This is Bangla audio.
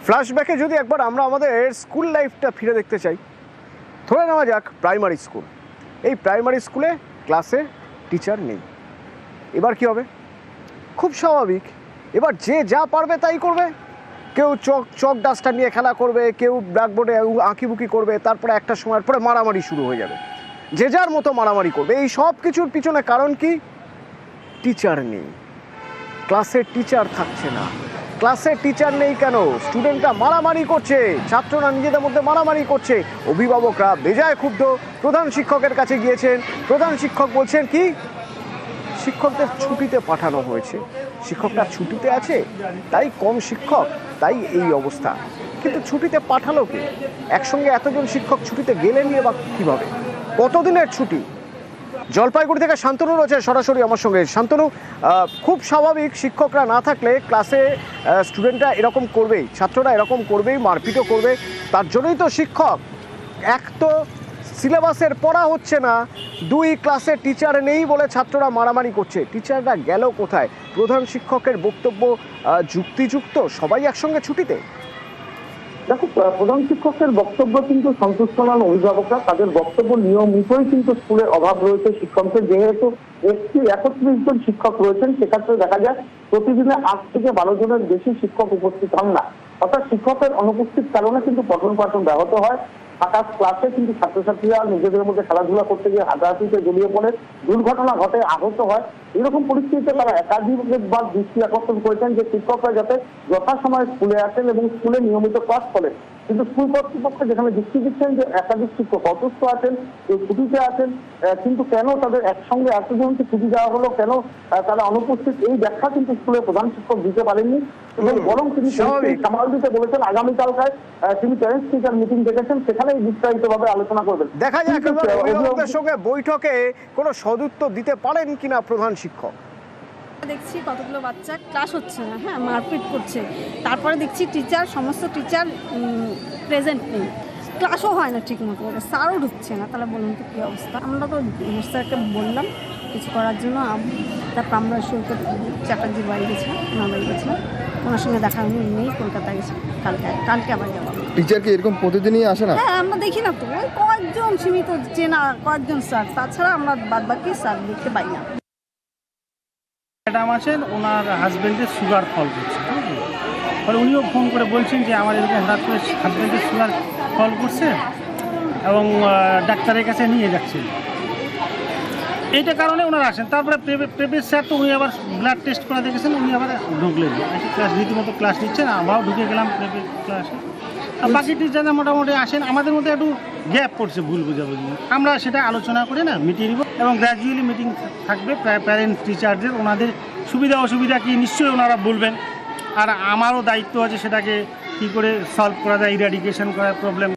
ফ্ল্যাশব্যাকে যদি একবার আমরা আমাদের স্কুল লাইফটা ফিরে দেখতে চাই, ধরে নেওয়া যাক প্রাইমারি স্কুল। এই প্রাইমারি স্কুলে ক্লাসে টিচার নেই। এবার কি হবে? খুব স্বাভাবিক, এবার যে যা পারবে তাই করবে। কেউ চক ডাস্টার নিয়ে খেলা করবে, কেউ ব্ল্যাকবোর্ডে আঁকিবুকি করবে, তারপরে একটা সময়ের পরে মারামারি শুরু হয়ে যাবে, যে যার মতো মারামারি করবে। এই সব কিছুর পিছনে কারণ কি? টিচার নেই, ক্লাসে টিচার থাকছে না। ক্লাসে টিচার নেই কেন? স্টুডেন্টরা মারামারি করছে, ছাত্ররা নিজেদের মধ্যে মারামারি করছে, অভিভাবকরা বেজায় ক্ষুব্ধ, প্রধান শিক্ষকের কাছে গিয়েছেন। প্রধান শিক্ষক বলছেন কি? শিক্ষকদের ছুটিতে পাঠানো হয়েছে, শিক্ষকরা ছুটিতে আছে, তাই কম শিক্ষক, তাই এই অবস্থা। কিন্তু ছুটিতে পাঠালো কে? একসঙ্গে এতজন শিক্ষক ছুটিতে গেলেন বা কীভাবে? কতদিনের ছুটি? জলপাইগুড়ি থেকে শান্তনু রয়েছে সরাসরি আমার সঙ্গে। শান্তনু, খুব স্বাভাবিক, শিক্ষকরা না থাকলে ক্লাসে স্টুডেন্টরা এরকম করবেই, ছাত্ররা এরকম করবেই, মারপিটও করবে। তার জন্যই তো শিক্ষক। এক তো সিলেবাসের পড়া হচ্ছে না, দুই ক্লাসে টিচার নেই বলে ছাত্ররা মারামারি করছে। টিচাররা গেল কোথায়? প্রধান শিক্ষকের বক্তব্য যুক্তিযুক্ত, সবাই একসঙ্গে ছুটিতে। দেখো, প্রধান শিক্ষকের বক্তব্য কিন্তু সন্তুষ্ট নন অভিভাবকরা। তাদের বক্তব্য নিয়মিতই কিন্তু স্কুলে অভাব রয়েছে শিক্ষকদের। যেহেতু 31 জন শিক্ষক রয়েছেন, সেক্ষেত্রে দেখা যায় প্রতিদিনে 8 থেকে 12 জনের বেশি শিক্ষক উপস্থিত হন না। অর্থাৎ শিক্ষকের অনুপস্থিত কারণে কিন্তু পঠন পাঠন ব্যাহত হয়। ফাঁকা ক্লাসে কিন্তু ছাত্রছাত্রীরা নিজেদের মধ্যে খেলাধুলা করতে গিয়ে হাতাহাতিতে জড়িয়ে পড়ে, দুর্ঘটনা ঘটে, আহত হয়। এরকম পরিস্থিতিতে তারা একাধিকবার দৃষ্টি আকর্ষণ করেছেন যে শিক্ষকরা যাতে যথাসময়ে স্কুলে আসেন এবং স্কুলে নিয়মিত ক্লাস করেন। কিন্তু স্কুল কর্তৃপক্ষ যেখানে দৃষ্টি দিচ্ছেন যে একাধিক শিক্ষক অসুস্থ আছেন, কেউ ছুটিতে আছেন, কিন্তু কেন তাদের একসঙ্গে এতজনকে ছুটি দেওয়া হলো, কেন তারা অনুপস্থিত, এই ব্যাখ্যা কিন্তু স্কুলের প্রধান শিক্ষক দিতে পারেননি। এবং বরং তিনি সামাল দিতে বলেছেন আগামীকালকায় তিনি প্যারেন্টস টিচার মিটিং ডেকেছেন, সেখানে বিস্তারিতভাবে আলোচনা করবেন। দেখা যাক অভিভাবকদের সঙ্গে বৈঠকে কোনো সদুত্তর দিতে পারেন কিনা প্রধান শিক্ষক। দেখছি কতগুলো বাচ্চা ক্লাস হচ্ছে না, হ্যাঁ, মারপিট করছে। তারপরে দেখছি সমস্ত টিচার প্রেজেন্ট নেই, ক্লাসও হয় না ঠিক মতো, স্যারও ঢুকছে না। তাহলে বলুন তো কী অবস্থা? আমরা তো স্যারকে বললাম কিছু করার জন্য। তারপর আমরা সৈকত চ্যাটার্জির বাড়ি গেছিলাম, ওনার বাড়ি গেছিলাম, ওনার সঙ্গে দেখা নেই, কলকাতায় গেছি, কালকে আবার যাবো। টিচার কি এরকম প্রতিদিনই আসে না? হ্যাঁ, আমরা দেখি না তো, ওই কয়েকজন সীমিত চেনা কয়েকজন স্যার, তাছাড়া আমরা বাদবাকি স্যার দেখতে পাই না। ম্যাডাম আছেন, ওনার হাজব্যান্ডের সুগার ফল করছে, ফলে উনিও ফোন করে বলছেন যে আমার এরকম হঠাৎ করে হাজব্যান্ডের সুগার ফল করছে এবং ডাক্তারের কাছে নিয়ে যাচ্ছেন। এইটা কারণে ওনারা আসেন। তারপরে প্রেবেশ স্যার তো উনি আবার ব্লাড টেস্ট করে দেখেছেন, উনি আবার ঢুকলেন, ক্লাস রীতিমতো ক্লাস নিচ্ছেন। আমরাও ঢুকে গেলাম প্রেবেশ ক্লাসে। আর বাকি টিচাররা মোটামুটি আসেন। আমাদের মধ্যে একটু গ্যাপ পড়ছে, ভুল বুঝাবুঝি। আমরা সেটা আলোচনা করে না মিটিয়ে নিব এবং গ্র্যাজুয়ালি মিটিং থাকবে প্যারেন্টস টিচারদের, ওনাদের সুবিধা অসুবিধা কি নিশ্চয়ই ওনারা বলবেন। আর আমারও দায়িত্ব আছে সেটাকে কী করে সলভ করা যায়, ইরাডিকেশন করার প্রবলেম।